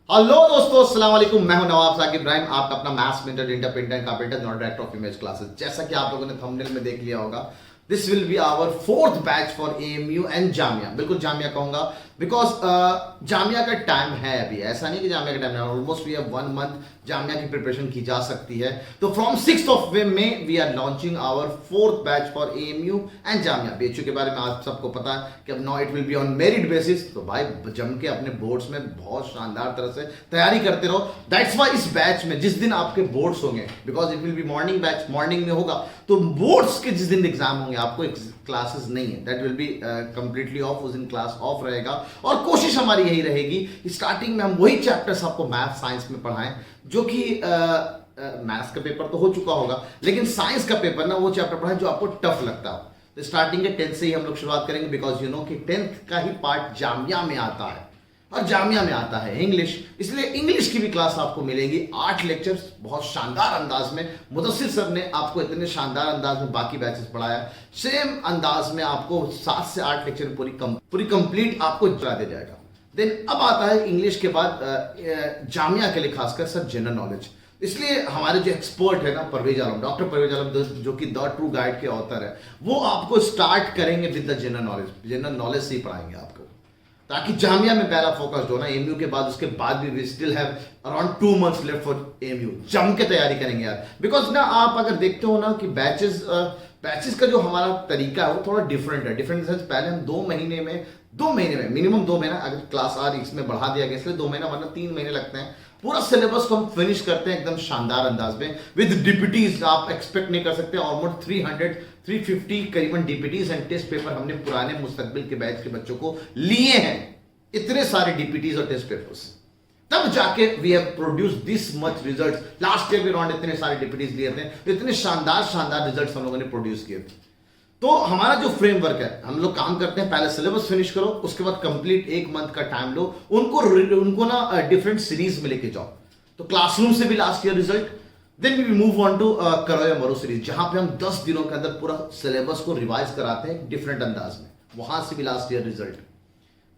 Hello दोस्तों, अस्सलाम वालेकुम। मैं हूं नवाब साकिब इब्राहिम, आपका अपना maths mentor, interpreter, carpenter, not director of image classes. जैसा कि आप लोगों ने थंबनेल में देख लिया होगा, this will be our fourth batch for AMU and Jamia. बिल्कुल जामिया कहूंगा बिकॉज जामिया का टाइम है अभी, ऐसा नहीं कि जामिया का टाइम है। Almost we have 1 month Jamia की प्रिपरेशन की जा सकती है। तो from 6th of May we are launching our fourth batch for AMU and Jamia. BHU के बारे में आप सबको पता है कि अब now it will be on merit basis. तो भाई जम के अपने बोर्ड्स में बहुत शानदार तरह से तैयारी करते रहो। दैट्स वाई इस बैच में जिस दिन आपके बोर्ड्स होंगे, because it will be morning batch, morning में होगा, तो बोर्ड्स के जिस दिन एग्जाम होंगे आपको क्लासेस नहीं है, that will be completely off. उस दिन क्लास ऑफ रहेगा और कोशिश हमारी यही रहेगी कि स्टार्टिंग में हम वही चैप्टर्स आपको मैथ साइंस में पढ़ाएं जो कि मैथ्स का पेपर तो हो चुका होगा, लेकिन साइंस का पेपर ना वो चैप्टर पढ़ाएं जो आपको टफ लगता हो। तो स्टार्टिंग के 10th से ही हम लोग शुरुआत करेंगे, बिकॉज यू नो कि 10th का ही पार्ट जामिया में आता है और जामिया में आता है इंग्लिश। इसलिए इंग्लिश की भी क्लास आपको मिलेगी, 8 लेक्चर्स बहुत शानदार अंदाज में। मुदस्सिर सर ने आपको इतने शानदार अंदाज में बाकी बैचेस पढ़ाया, सेम अंदाज में आपको 7 से 8 लेक्चर पूरी कंप्लीट आपको करा दिया जाएगा। देन अब आता है इंग्लिश के बाद जामिया के लिए खासकर सर जनरल नॉलेज। इसलिए हमारे जो एक्सपर्ट है ना परवेज आलम, डॉक्टर परवेज आलम, जो कि द ट्रू गाइड के ऑथर है, वो आपको स्टार्ट करेंगे with the general knowledge. General knowledge से ही पढ़ाएंगे आपको, ताकि जामिया में पहला फोकस हो ना। एमयू के बाद, उसके बाद भी we still have around 2 months left for MU. जम के तैयारी करेंगे यार, बिकॉज ना आप अगर देखते हो ना कि बैचेस का जो हमारा तरीका है वो थोड़ा डिफरेंट है। डिफरेंट पहले हम 2 महीने में मिनिमम 2 महीना, अगर क्लास आर इसमें बढ़ा दिया गया इसलिए 2 महीना वरना 3 महीने लगते हैं, पूरा सिलेबस को हम फिनिश करते हैं एकदम शानदार अंदाज में विद डीपीटीज। आप एक्सपेक्ट नहीं कर सकते, ऑलमोस्ट 350 करीबन डीपीटीज एंड टेस्ट पेपर हमने पुराने मुस्तकबिल के बैच के बच्चों को लिए हैं। इतने सारे डीपीटीज और टेस्ट पेपर्स, तब जाके we have produce this much results. Last year भी राउंड इतने सारे डीपीटीज लिए थे, तो इतने शानदार रिजल्ट्स हम लोगों ने प्रोड्यूस किए थे। तो हमारा जो फ्रेमवर्क है, हम लोग काम करते हैं, पहले सिलेबस फिनिश करो, उसके बाद कंप्लीट 1 मंथ का टाइम लो, उनको ना डिफरेंट सीरीज में लेके जाओ। तो क्लासरूम से भी last year result, then we move on to करो या मरो सीरीज, जहां पे हम 10 दिनों के अंदर पूरा सिलेबस को रिवाइज कराते हैं डिफरेंट अंदाज में, वहां से भी last year result.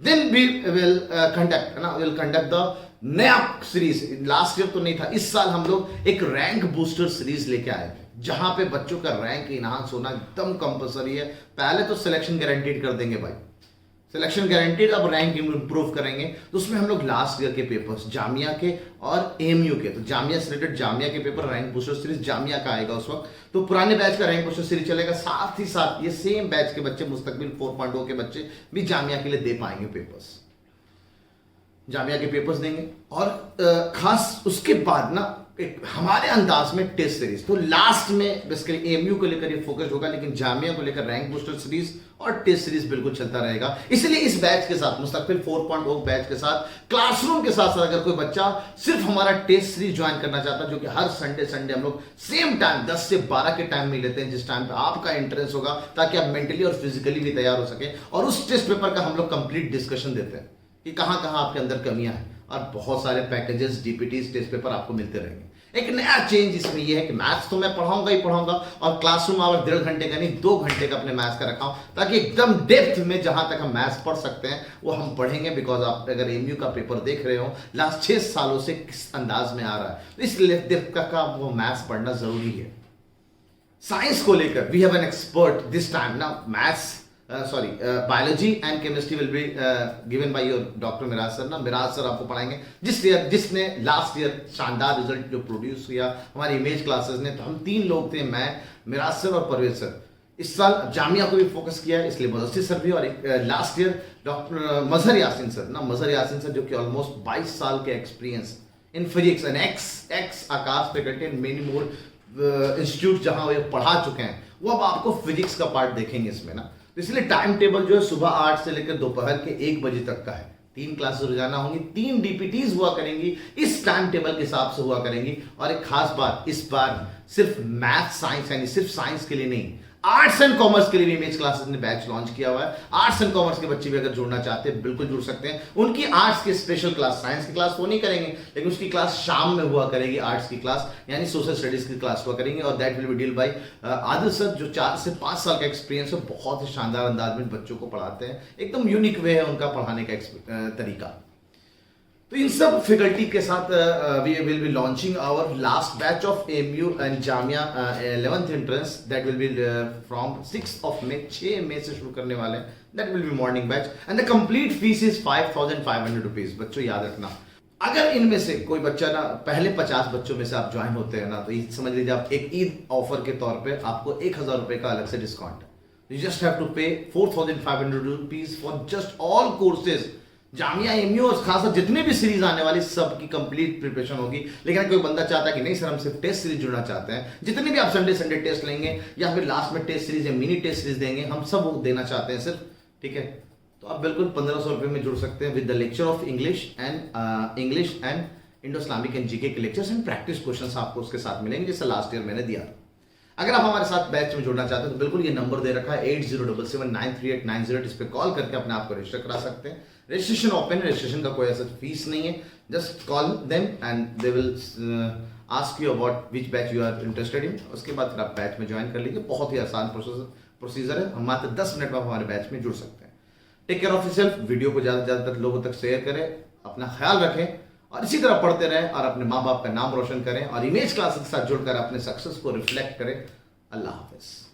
Then we will conduct the नया सीरीज। लास्ट ईयर तो नहीं था, इस साल हम लोग एक रैंक बूस्टर सीरीज लेके आए थे, जहां पे बच्चों का रैंक इनहांस होना एकदम कंपलसरी है। पहले तो सिलेक्शन गारंटीड कर देंगे भाई, सिलेक्शन गारंटीड, अब रैंक इंप्रूव करेंगे। तो उसमें हम लोग लास्ट ईयर के पेपर्स जामिया के और एएमयू के, तो जामिया से रिलेटेड जामिया के paper rank booster series Jamia का आएगा उस वक्त। तो पुराने बैच का रैंक बूस्टर सीरीज चलेगा, साथ ही साथ ये सेम बैच के बच्चे, मुस्तकबिल 4.0 के बच्चे भी जामिया के लिए दे पाएंगे पेपर्स, जामिया के पेपर्स देंगे। और खास उसके बाद ना एक हमारे अंदाज में टेस्ट सीरीज। तो लास्ट में बेसिकली एएमयू को लेकर ये फोकस होगा, लेकिन जामिया को लेकर रैंक बूस्टर सीरीज और टेस्ट सीरीज बिल्कुल चलता रहेगा। इसलिए इस बैच के साथ, मुस्तकबिल 4.0 बैच के साथ, क्लासरूम के साथ साथ अगर कोई बच्चा सिर्फ हमारा टेस्ट सीरीज ज्वाइन करना चाहता है, जो कि हर संडे हम लोग सेम टाइम 10 से 12 के टाइम में लेते हैं, जिस टाइम पे आपका इंटरेस्ट होगा, ताकि आप मेंटली और फिजिकली भी तैयार हो सके। और उस टेस्ट पेपर का हम लोग कंप्लीट डिस्कशन देते हैं कि कहां कहां आपके अंदर कमियां हैं, और बहुत सारे पैकेजेस, डीपीटीज, टेस्ट पेपर आपको मिलते रहेंगे। एक नया चेंज इसमें यह है कि मैथ्स तो मैं पढ़ाऊंगा ही पढ़ाऊंगा, और क्लासरूम आवर 1.5 घंटे का नहीं 2 घंटे का अपने मैथ्स का रखा हूं, ताकि एकदम डेप्थ में जहां तक हम मैथ्स पढ़ सकते हैं वो हम पढ़ेंगे। बिकॉज आप अगर एमयू का पेपर देख रहे हो लास्ट 6 सालों से किस अंदाज में आ रहा है, तो इस डेप्थ का वो मैथ्स पढ़ना जरूरी है। साइंस को लेकर we have an expert this time ना, maths biology and chemistry will be given by your doctor Miraj sir ना। मिराज सर आपको पढ़ाएंगे जिसने लास्ट ईयर शानदार रिजल्ट जो प्रोड्यूस किया हमारी इमेज क्लासेस ने। तो हम 3 लोग थे, मैं, मिराज सर और परवेज सर। इस साल जामिया को भी फोकस किया है, इसलिए मुदस्सिर सर भी, और लास्ट ईयर डॉक्टर मजहर यासीन सर ना, मजहर यासीन सर जो कि ऑलमोस्ट 22 साल के experience in physics and x Akash faculty and many more institute जहां वो पढ़ा चुके हैं, वो अब आपको फिजिक्स का पार्ट देखेंगे इसमें ना। इसलिए टाइम टेबल जो है सुबह 8 से लेकर दोपहर के 1 बजे तक का है। 3 क्लासेस रोजाना होंगी, 3 डीपीटीज हुआ करेंगी, इस टाइम टेबल के हिसाब से हुआ करेंगी। और एक खास बात, इस बार सिर्फ मैथ साइंस, यानी सिर्फ साइंस के लिए नहीं, आर्ट्स एंड कॉमर्स के लिए भी इमेज क्लासेस ने बैच लॉन्च किया हुआ है। आर्ट्स एंड कॉमर्स के बच्चे भी अगर जुड़ना चाहते हैं बिल्कुल जुड़ सकते हैं। उनकी आर्ट्स की स्पेशल क्लास, साइंस की क्लास वो नहीं करेंगे, लेकिन उसकी क्लास शाम में हुआ करेगी। आर्ट्स की क्लास यानी सोशल स्टडीज की क्लास हुआ करेंगे, और that will be deal by Adil sir, जो 4 से 5 साल का एक्सपीरियंस है, बहुत ही शानदार अंदाज में बच्चों को पढ़ाते हैं। एकदम यूनिक वे है उनका पढ़ाने का तरीका। तो इन सब फैकल्टी के साथ we will be launching our last batch of MU and Jamia 11th entrance that will be from 6 of May, 6 मई से शुरू करने वाले हैं. That will be morning batch and the complete fees is 5,500 rupees. बच्चों याद रखना, अगर इनमें से कोई बच्चा ना पहले 50 बच्चों में से आप ज्वाइन होते हैं ना, तो समझ लीजिए आप एक ईद ऑफर के तौर पे आपको 1,000 रुपए का अलग से डिस्काउंट है. यू जस्ट हैव टू पे 4,500 rupees for just all courses. Jamia MU और खासकर जितने भी सीरीज आने वाली सब की कंप्लीट प्रिपरेशन होगी. लेकिन अगर कोई बंदा चाहता है कि नहीं सर हम सिर्फ टेस्ट सीरीज जुड़ना चाहते हैं, जितने भी आप संडे टेस्ट लेंगे या फिर लास्ट में टेस्ट सीरीज या मिनी टेस्ट सीरीज देंगे, हम सब वो देना चाहते हैं सिर्फ. ठीक है, तो आप बिल्कुल 1,500 रुपए में जुड़ सकते हैं with the lecture of English and Indo Islamic and GK के लेक्चर्स एंड प्रैक्टिस क्वेश्चंस आपको उसके साथ मिलेंगे, जैसे लास्ट ईयर मैंने दिया. अगर आप हमारे साथ बैच में जुड़ना चाहते हैं तो बिल्कुल ये नंबर दे रखा है 8077938908. इस पे कॉल करके अपने आप को रजिस्टर करा सकते हैं. रजिस्ट्रेशन ओपन है, रजिस्ट्रेशन का कोई ऐसा फीस नहीं है. Just call them and they will ask you about which batch you are interested in. उसके बाद फिर आप बैच में ज्वाइन कर लीजिए. बहुत ही आसान प्रोसीजर है. हम मात्र 10 मिनट में आप हमारे बैच में जुड़ सकते हैं. Take care of yourself. Video को ज़्यादा से ज़्यादा लोगों तक शेयर करें, अपना ख्याल रखें और इसी तरह पढ़ते रहें और अपने माँ बाप का नाम रोशन करें और इमेज क्लासेस के साथ जुड़कर अपने सक्सेस को रिफ्लेक्ट करें. अल्लाह हाफिज़.